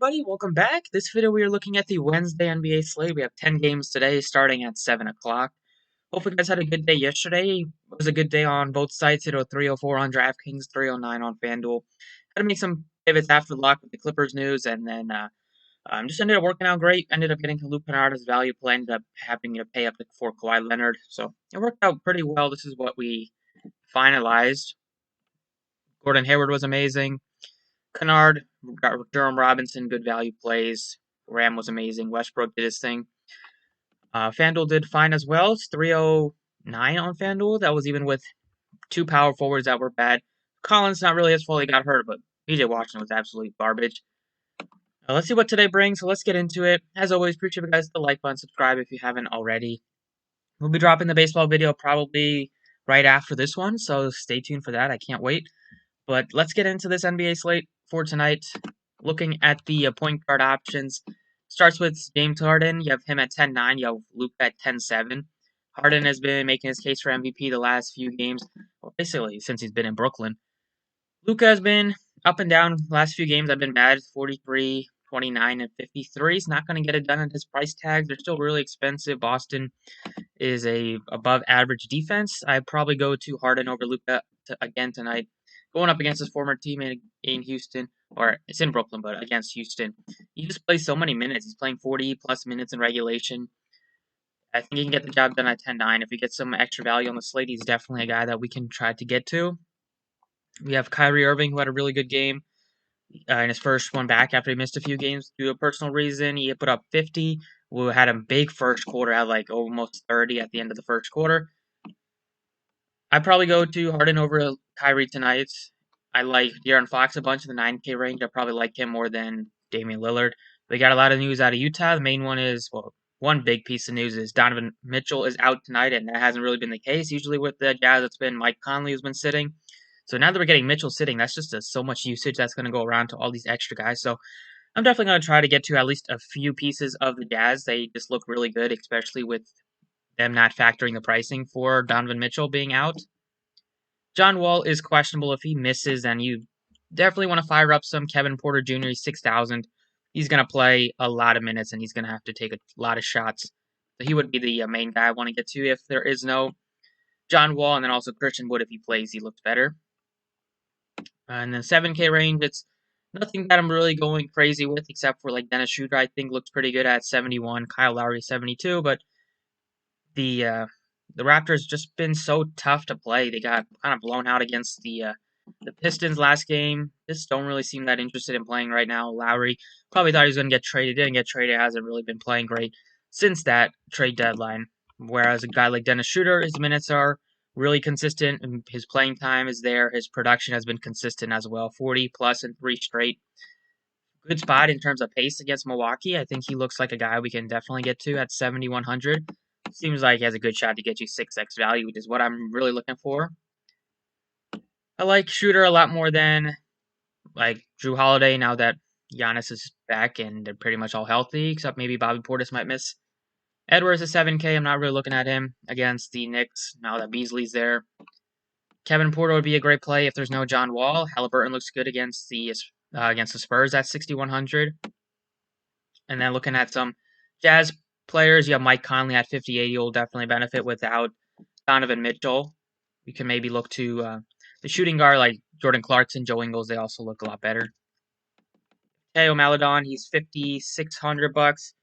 everybody, welcome back. This video we are looking at the Wednesday NBA slate. We have 10 games today starting at 7 o'clock. Hopefully you guys had a good day yesterday. It was a good day on both sites. 304 on DraftKings, 309 on Fanduel. Had to make some pivots after the lock with the Clippers news, and then just ended up working out great. Ended up getting Luke Kennard's value play. Ended up having to pay up for Kawhi Leonard. So it worked out pretty well. This is what we finalized. Gordon Hayward was amazing. Kennard, Durham Robinson, good value plays. Ram was amazing. Westbrook did his thing. FanDuel did fine as well. It's 309 on FanDuel. That was even with two power forwards that were bad. Collins, not really his fault, he got hurt, but PJ Washington was absolute garbage. Let's see what today brings, so let's get into it. As always, appreciate you guys the like button, subscribe if you haven't already. We'll be dropping the baseball video probably right after this one, so stay tuned for that. I can't wait. But let's get into this NBA slate for tonight. Looking at the point guard options. Starts with James Harden. You have him at 10-9. You have Luka at 10-7. Harden has been making his case for MVP the last few games, well, basically since he's been in Brooklyn. Luka has been up and down. Last few games have been bad. 43, 29, and 53. He's not going to get it done at his price tags. They're still really expensive. Boston is a above average defense. I'd probably go to Harden over Luka again tonight. Going up against his former teammate in Houston, or it's in Brooklyn, but against Houston. He just plays so many minutes. He's playing 40-plus minutes in regulation. I think he can get the job done at 10-9. If we get some extra value on the slate, he's definitely a guy that we can try to get to. We have Kyrie Irving, who had a really good game in his first one back after he missed a few games due to a personal reason. He put up 50. We had a big first quarter, had like almost 30 at the end of the first quarter. I'd probably go to Harden over Kyrie tonight. I like De'Aaron Fox a bunch in the 9K range. I probably like him more than Damian Lillard. We got a lot of news out of Utah. The main one is, well, one big piece of news is Donovan Mitchell is out tonight, and that hasn't really been the case. Usually with the Jazz, it's been Mike Conley who's been sitting. So now that we're getting Mitchell sitting, that's just so much usage that's going to go around to all these extra guys. So I'm definitely going to try to get to at least a few pieces of the Jazz. They just look really good, especially with them not factoring the pricing for Donovan Mitchell being out. John Wall is questionable. If he misses, then you definitely want to fire up some Kevin Porter Jr. He's 6,000. He's going to play a lot of minutes, and he's going to have to take a lot of shots. So he would be the main guy I want to get to if there is no John Wall, and then also Christian Wood. If he plays, he looks better. And then 7K range, it's nothing that I'm really going crazy with, except for like Dennis Schroeder, I think looks pretty good at 71. Kyle Lowry 72, but the Raptors just been so tough to play. They got kind of blown out against the Pistons last game. Just don't really seem that interested in playing right now. Lowry probably thought he was going to get traded. Didn't get traded. Hasn't really been playing great since that trade deadline. Whereas a guy like Dennis Schroeder, his minutes are really consistent, and his playing time is there. His production has been consistent as well. 40 plus in 3 straight. Good spot in terms of pace against Milwaukee. I think he looks like a guy we can definitely get to at 7,100. Seems like he has a good shot to get you 6x value, which is what I'm really looking for. I like Shooter a lot more than like Drew Holiday now that Giannis is back and they're pretty much all healthy, except maybe Bobby Portis might miss. Edwards is 7K. I'm not really looking at him against the Knicks now that Beasley's there. Kevin Porter would be a great play if there's no John Wall. Halliburton looks good against the Spurs at 6,100. And then looking at some Jazz players, you have Mike Conley at 58. You'll definitely benefit without Donovan Mitchell. You can maybe look to the shooting guard like Jordan Clarkson, Joe Ingles. They also look a lot better. Teo Maledon, he's $5,600.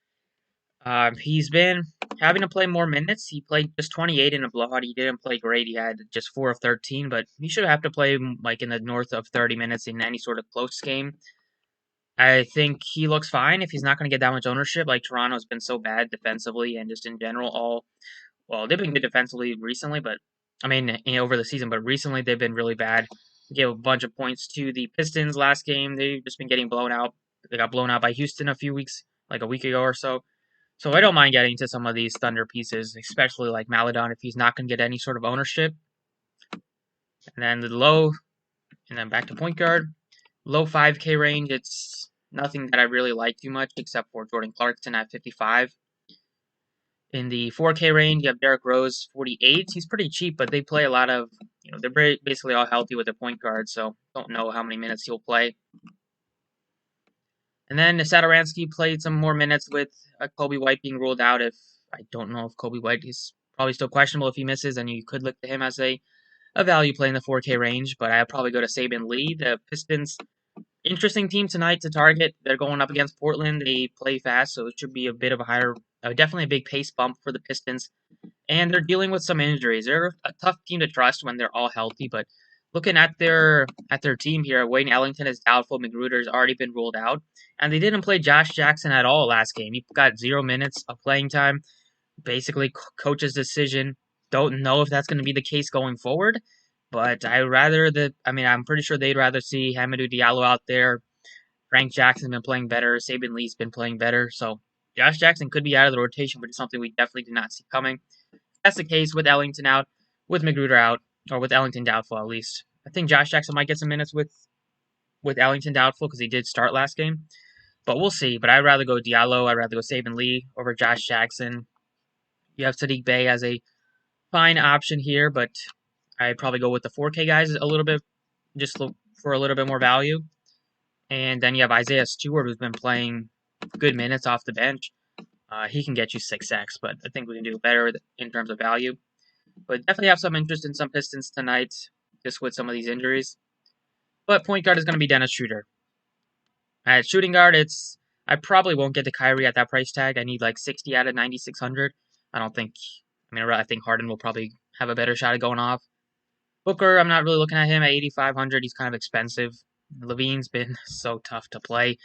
He's been having to play more minutes. He played just 28 in a blowout. He didn't play great. He had just 4 of 13, but he should have to play like in the north of 30 minutes in any sort of close game. I think he looks fine if he's not going to get that much ownership. Like Toronto's been so bad defensively and just in general. Well, they've been good defensively recently, but I mean over the season. But recently they've been really bad. They gave a bunch of points to the Pistons last game. They've just been getting blown out. They got blown out by Houston a week ago or so. So I don't mind getting to some of these Thunder pieces, especially like Maledon if he's not going to get any sort of ownership. And then back to point guard. Low 5K range, it's nothing that I really like too much except for Jordan Clarkson at 55. In the 4K range, you have Derrick Rose, 48. He's pretty cheap, but they play a lot of, they're basically all healthy with their point guard, so don't know how many minutes he'll play. And then Satoransky played some more minutes with Kobe White being ruled out. If I don't know if Kobe White is probably still questionable if he misses, and you could look to him as a value play in the 4K range. But I'd probably go to Saban Lee. The Pistons, interesting team tonight to target. They're going up against Portland. They play fast, so it should be a bit of a higher, definitely a big pace bump for the Pistons. And they're dealing with some injuries. They're a tough team to trust when they're all healthy, but looking at their team here, Wayne Ellington is doubtful. McGruder's already been ruled out, and they didn't play Josh Jackson at all last game. He got 0 minutes of playing time. Basically, coach's decision. Don't know if that's going to be the case going forward, but I'm pretty sure they'd rather see Hemadu Diallo out there. Frank Jackson's been playing better. Saban Lee's been playing better, so Josh Jackson could be out of the rotation, but it's something we definitely did not see coming. That's the case with Ellington out, with McGruder out, or with Ellington doubtful at least. I think Josh Jackson might get some minutes with Ellington doubtful because he did start last game. But we'll see. But I'd rather go Diallo. I'd rather go Saban Lee over Josh Jackson. You have Sadiq Bey as a fine option here, but I'd probably go with the 4K guys a little bit, just for a little bit more value. And then you have Isaiah Stewart, who's been playing good minutes off the bench. He can get you 6x, but I think we can do better in terms of value. But definitely have some interest in some Pistons tonight, just with some of these injuries. But point guard is going to be Dennis Schroeder. At shooting guard, I probably won't get to Kyrie at that price tag. I need like 60 out of 9,600. I think Harden will probably have a better shot at going off. Booker, I'm not really looking at him at 8,500. He's kind of expensive. Levine's been so tough to play.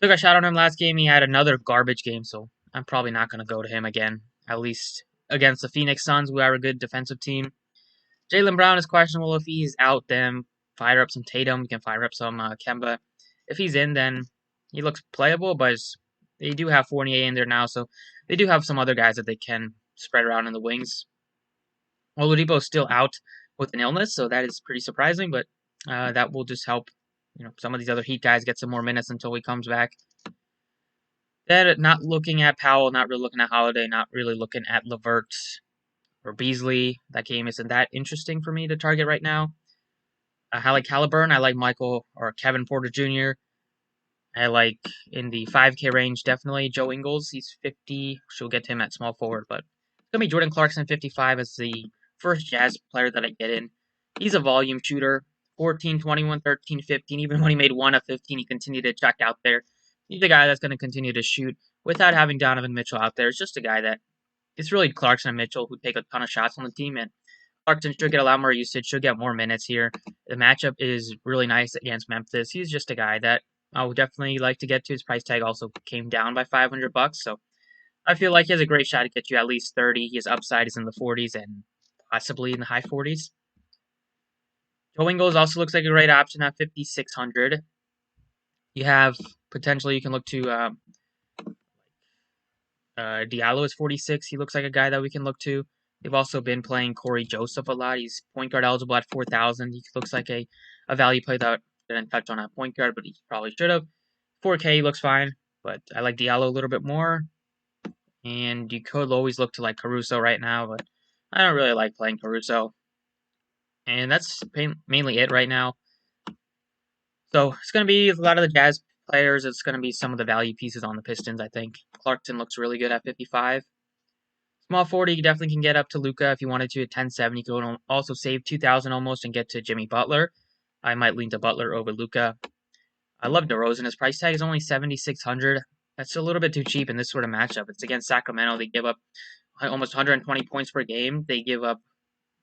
Took a shot on him last game. He had another garbage game, so I'm probably not going to go to him again, at least against the Phoenix Suns, who are a good defensive team. Jaylen Brown is questionable. If he's out, then fire up some Tatum. You can fire up some Kemba. If he's in, then he looks playable, but they do have Fournier in there now, so they do have some other guys that they can spread around in the wings. Oladipo's still out with an illness, so that is pretty surprising, but that will just help some of these other Heat guys get some more minutes until he comes back. Then not looking at Powell, not really looking at Holiday, not really looking at LeVert or Beasley. That game isn't that interesting for me to target right now. I like Halliburton. I like Michael or Kevin Porter Jr. I like in the 5K range, definitely Joe Ingles. He's 50. She'll get to him at small forward, but it's going to be Jordan Clarkson, 55, as the first Jazz player that I get in. He's a volume shooter. 14, 21, 13, 15. Even when he made 1 of 15, he continued to check out there. He's a guy that's going to continue to shoot without having Donovan Mitchell out there. It's just a guy that it's really Clarkson and Mitchell who take a ton of shots on the team, and Clarkson should get a lot more usage, should get more minutes here. The matchup is really nice against Memphis. He's just a guy that I would definitely like to get to. His price tag also came down by $500, so I feel like he has a great shot to get you at least 30. His upside is in the 40s and possibly in the high 40s. Joe Ingles also looks like a great option at 5,600. You have potentially you can look to Diallo is 46. He looks like a guy that we can look to. They've also been playing Corey Joseph a lot. He's point guard eligible at 4,000. He looks like a value play that I didn't touch on at point guard, but he probably should have. 4K looks fine, but I like Diallo a little bit more. And you could always look to like Caruso right now, but I don't really like playing Caruso. And that's mainly it right now. So it's going to be a lot of the Jazz players. It's going to be some of the value pieces on the Pistons, I think. Clarkson looks really good at 55. Small 40, you definitely can get up to Luka if you wanted to at 10.7. You could also save 2,000 almost and get to Jimmy Butler. I might lean to Butler over Luka. I love DeRozan. His price tag is only 7,600. That's a little bit too cheap in this sort of matchup. It's against Sacramento. They give up almost 120 points per game. They give up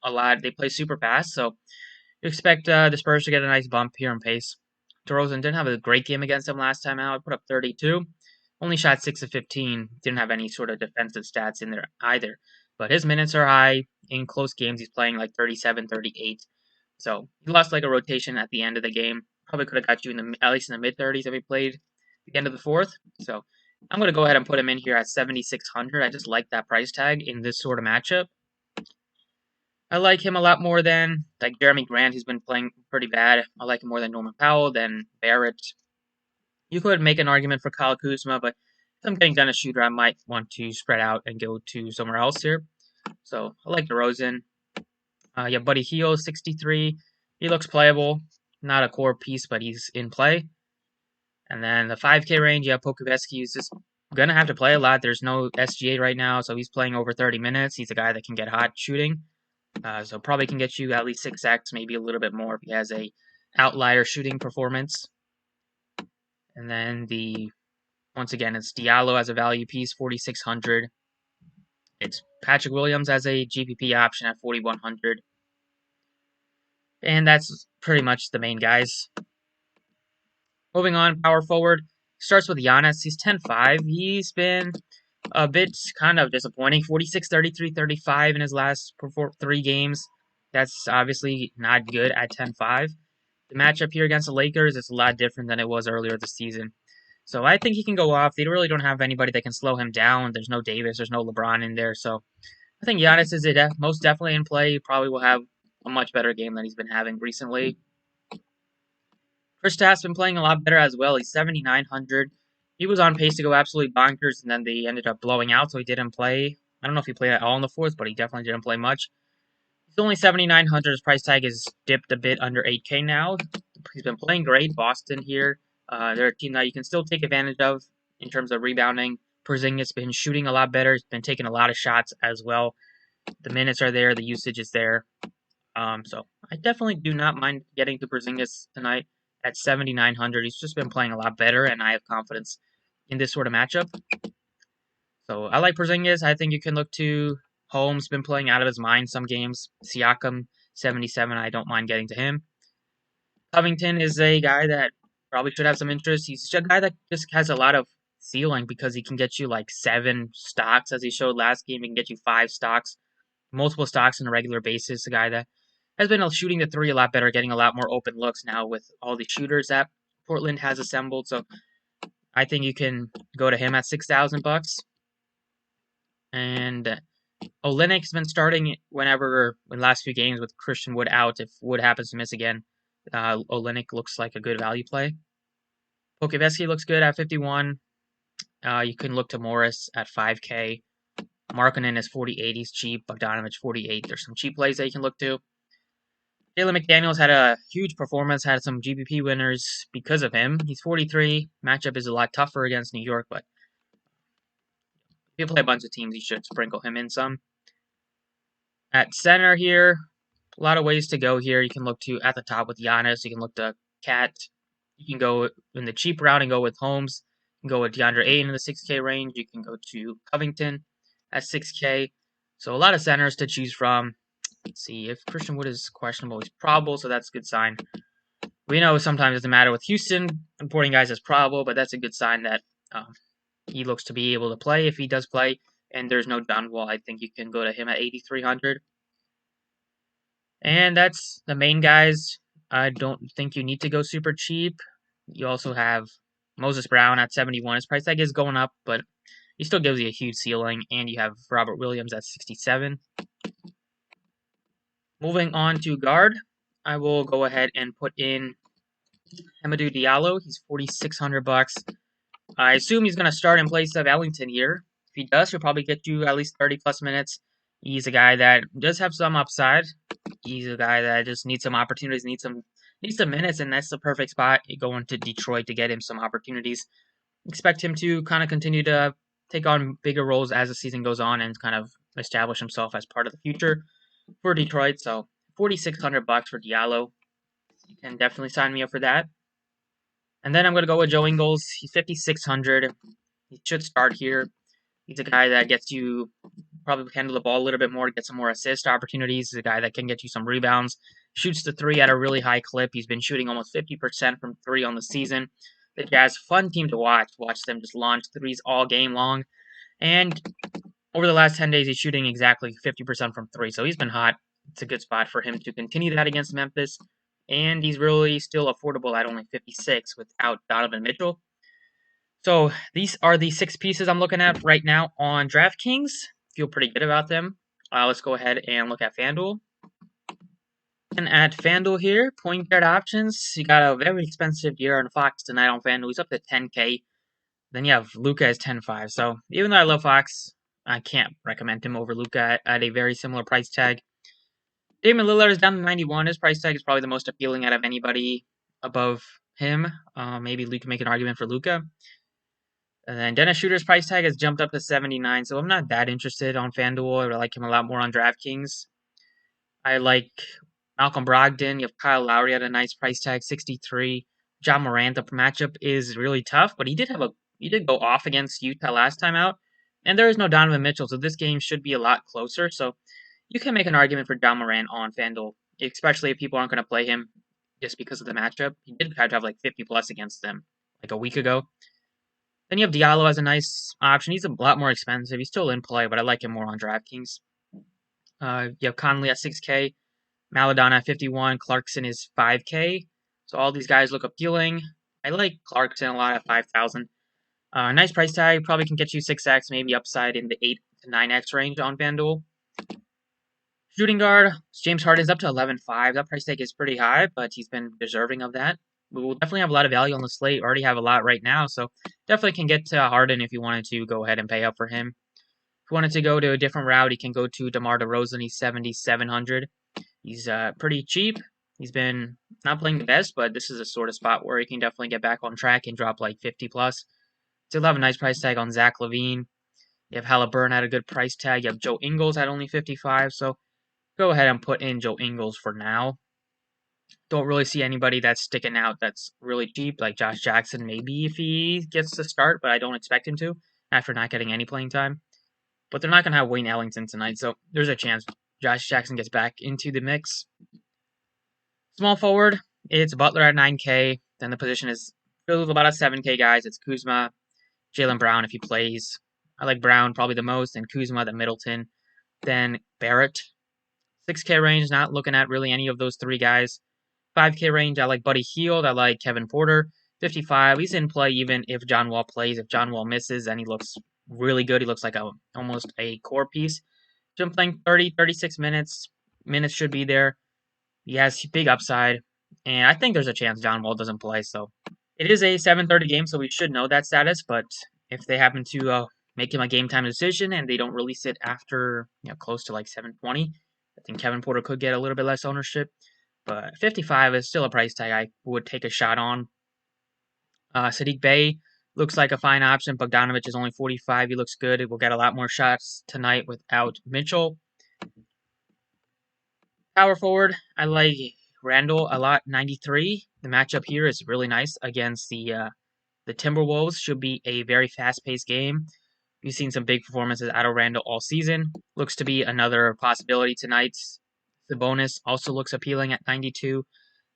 a lot. They play super fast, so you expect the Spurs to get a nice bump here in pace. DeRozan didn't have a great game against them last time out. He put up 32. Only shot 6 of 15. Didn't have any sort of defensive stats in there either. But his minutes are high. In close games, he's playing like 37, 38. So he lost like a rotation at the end of the game. Probably could have got you at least in the mid-30s if he played at the end of the fourth. So I'm going to go ahead and put him in here at 7,600. I just like that price tag in this sort of matchup. I like him a lot more than like Jeremy Grant, who's been playing pretty bad. I like him more than Norman Powell, than Barrett. You could make an argument for Kyle Kuzma, but if I'm getting Dennis Schroeder, I might want to spread out and go to somewhere else here. So I like DeRozan. Yeah, Buddy Hield, 63. He looks playable. Not a core piece, but he's in play. And then the 5K range, you have Pokuveski, who's just going to have to play a lot. There's no SGA right now, so he's playing over 30 minutes. He's a guy that can get hot shooting. So probably can get you at least 6x, maybe a little bit more if he has a outlier shooting performance. And then once again, it's Diallo as a value piece, 4,600. It's Patrick Williams as a GPP option at 4,100. And that's pretty much the main guys. Moving on, power forward. Starts with Giannis. He's 10-5. He's been a bit kind of disappointing. 46, 33, 35 in his last 3 games. That's obviously not good at 10-5. The matchup here against the Lakers is a lot different than it was earlier this season. So I think he can go off. They really don't have anybody that can slow him down. There's no Davis. There's no LeBron in there. So I think Giannis is most definitely in play. He probably will have a much better game than he's been having recently. Kristaps been playing a lot better as well. He's 7,900. He was on pace to go absolutely bonkers, and then they ended up blowing out, so he didn't play. I don't know if he played at all in the fourth, but he definitely didn't play much. He's only 7,900. His price tag is dipped a bit under 8K now. He's been playing great. Boston here. They're a team that you can still take advantage of in terms of rebounding. Porzingis has been shooting a lot better. He's been taking a lot of shots as well. The minutes are there. The usage is there. So I definitely do not mind getting to Porzingis tonight at 7,900. He's just been playing a lot better, and I have confidence in this sort of matchup. So I like Porzingis. I think you can look to Holmes, been playing out of his mind some games. Siakam, 77. I don't mind getting to him. Covington is a guy that probably should have some interest. He's a guy that just has a lot of ceiling because he can get you like 7 stocks, as he showed last game. He can get you 5 stocks, multiple stocks on a regular basis. A guy that has been shooting the 3 a lot better, getting a lot more open looks now with all the shooters that Portland has assembled. So I think you can go to him at $6,000. And Olynyk's been starting in last few games with Christian Wood out. If Wood happens to miss again, Olynyk looks like a good value play. Pokuveski looks good at 51. You can look to Morris at 5K. Markkanen is 48. He's cheap. Bogdanovich 48. There's some cheap plays that you can look to. Jalen McDaniels had a huge performance, had some GPP winners because of him. He's 43. Matchup is a lot tougher against New York, but if you play a bunch of teams, you should sprinkle him in some. At center here, a lot of ways to go here. You can look to at the top with Giannis. You can look to Cat. You can go in the cheap route and go with Holmes. You can go with DeAndre Ayton in the 6K range. You can go to Covington at 6K. So a lot of centers to choose from. Let's see, if Christian Wood is questionable, he's probable, so that's a good sign. We know sometimes it doesn't matter with Houston importing guys as probable, but that's a good sign that he looks to be able to play if he does play. And there's no John Wall. I think you can go to him at 8,300. And that's the main guys. I don't think you need to go super cheap. You also have Moses Brown at 71. His price tag is going up, but he still gives you a huge ceiling. And you have Robert Williams at 67. Moving on to guard, I will go ahead and put in Hemadu Diallo. He's $4,600. I assume he's going to start in place of Ellington here. If he does, he'll probably get you at least 30-plus minutes. He's a guy that does have some upside. He's a guy that just needs some opportunities, needs some minutes, and that's the perfect spot going to Detroit to get him some opportunities. Expect him to kind of continue to take on bigger roles as the season goes on and kind of establish himself as part of the future for Detroit. So $4,600 for Diallo. You can definitely sign me up for that. And then I'm going to go with Joe Ingles. He's $5,600. He should start here. He's a guy that gets you probably handle the ball a little bit more, get some more assist opportunities. He's a guy that can get you some rebounds. Shoots the 3 at a really high clip. He's been shooting almost 50% from 3 on the season. The Jazz, fun team to watch. Watch them just launch 3s all game long. And over the last 10 days, he's shooting exactly 50% from 3. So he's been hot. It's a good spot for him to continue that against Memphis. And he's really still affordable at only 56 without Donovan Mitchell. So these are the 6 pieces I'm looking at right now on DraftKings. Feel pretty good about them. Let's go ahead and look at FanDuel. And at FanDuel here, point guard options. You got a very expensive De'Aaron Fox tonight on FanDuel. He's up to 10K. Then you have Luka as 10.5. So even though I love Fox, I can't recommend him over Luka at a very similar price tag. Damian Lillard is down to 91. His price tag is probably the most appealing out of anybody above him. Maybe you can make an argument for Luka. And then Dennis Schroeder's price tag has jumped up to 79, so I'm not that interested on FanDuel. I like him a lot more on DraftKings. I like Malcolm Brogdon. You have Kyle Lowry at a nice price tag, 63. John Morant, the matchup is really tough, but he did go off against Utah last time out. And there is no Donovan Mitchell, so this game should be a lot closer. So you can make an argument for John Morant on FanDuel, especially if people aren't going to play him just because of the matchup. He did have to have like 50 plus against them like a week ago. Then you have Diallo as a nice option. He's a lot more expensive. He's still in play, but I like him more on DraftKings. You have Conley at 6K, Maladona at 51, Clarkson is 5K. So all these guys look appealing. I like Clarkson a lot at 5,000. Nice price tag. Probably can get you 6x, maybe upside in the 8 to 9x range on FanDuel. Shooting guard, James Harden's up to 11.5. That price tag is pretty high, but he's been deserving of that. We will definitely have a lot of value on the slate. Already have a lot right now, so definitely can get to Harden if you wanted to go ahead and pay up for him. If you wanted to go to a different route, you can go to DeMar DeRozan. He's 7,700. He's pretty cheap. He's been not playing the best, but this is a sort of spot where he can definitely get back on track and drop like 50 plus. Still have a nice price tag on Zach LaVine. You have Halliburton at a good price tag. You have Joe Ingles at only 55, so go ahead and put in Joe Ingles for now. Don't really see anybody that's sticking out that's really cheap, like Josh Jackson, maybe if he gets to start, but I don't expect him to after not getting any playing time. But they're not going to have Wayne Ellington tonight, so there's a chance Josh Jackson gets back into the mix. Small forward, it's Butler at 9K. Then the position is filled with about a 7K guys. It's Kuzma, Jaylen Brown if he plays. I like Brown probably the most, and Kuzma, then Middleton, then Barrett. 6K range, not looking at really any of those three guys. 5K range, I like Buddy Hield. I like Kevin Porter. 55, he's in play even if John Wall plays. If John Wall misses, then he looks really good. He looks like almost a core piece. So I'm playing 30, 36 minutes. Minutes should be there. He has big upside. And I think there's a chance John Wall doesn't play. So it is a 7:30 game, so we should know that status. But if they happen to make him a game time decision and they don't release it after close to like 7:20, I think Kevin Porter could get a little bit less ownership. But 55 is still a price tag I would take a shot on. Sadiq Bey looks like a fine option. Bogdanovic is only 45. He looks good. We'll get a lot more shots tonight without Mitchell. Power forward, I like Randle a lot, 93. The matchup here is really nice against the Timberwolves. Should be a very fast-paced game. We've seen some big performances out of Randle all season. Looks to be another possibility tonight. Sabonis also looks appealing at 92.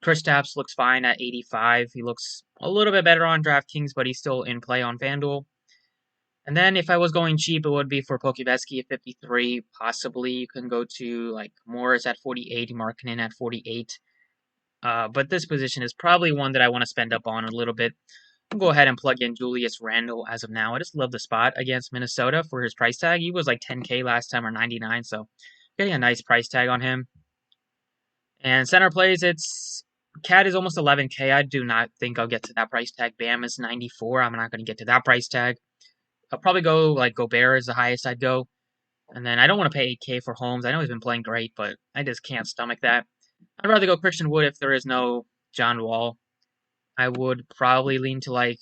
Kristaps looks fine at 85. He looks a little bit better on DraftKings, but he's still in play on FanDuel. And then if I was going cheap, it would be for Pokuveski at 53. Possibly you can go to like Morris at 48, Markkanen at 48. But this position is probably one that I want to spend up on a little bit. I'll go ahead and plug in Julius Randle as of now. I just love the spot against Minnesota for his price tag. He was like 10K last time or 99, so getting a nice price tag on him. And center plays, Cat is almost 11K. I do not think I'll get to that price tag. Bam is 94. I'm not going to get to that price tag. I'll probably go like Gobert is the highest I'd go. And then I don't want to pay 8K for Holmes. I know he's been playing great, but I just can't stomach that. I'd rather go Christian Wood if there is no John Wall. I would probably lean to like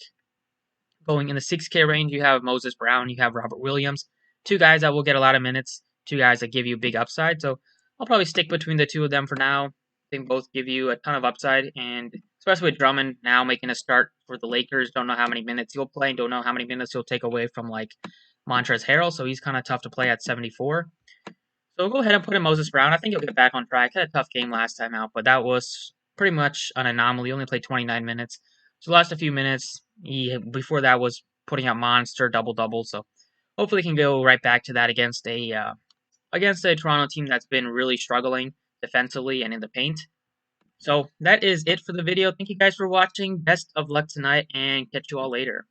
going in the 6K range. You have Moses Brown. You have Robert Williams. Two guys that will get a lot of minutes. Two guys that give you big upside. So I'll probably stick between the two of them for now. I think both give you a ton of upside, and especially with Drummond now making a start for the Lakers, don't know how many minutes he'll play, don't know how many minutes he'll take away from like Montrezl Harrell, so he's kind of tough to play at 74. So go ahead and put in Moses Brown. I think he'll get back on track. Had a tough game last time out, but that was pretty much an anomaly. He only played 29 minutes, so lost a few minutes. He before that was putting out monster double-double, so hopefully he can go right back to that against a Toronto team that's been really struggling defensively and in the paint. So that is it for the video. Thank you guys for watching. Best of luck tonight, and catch you all later.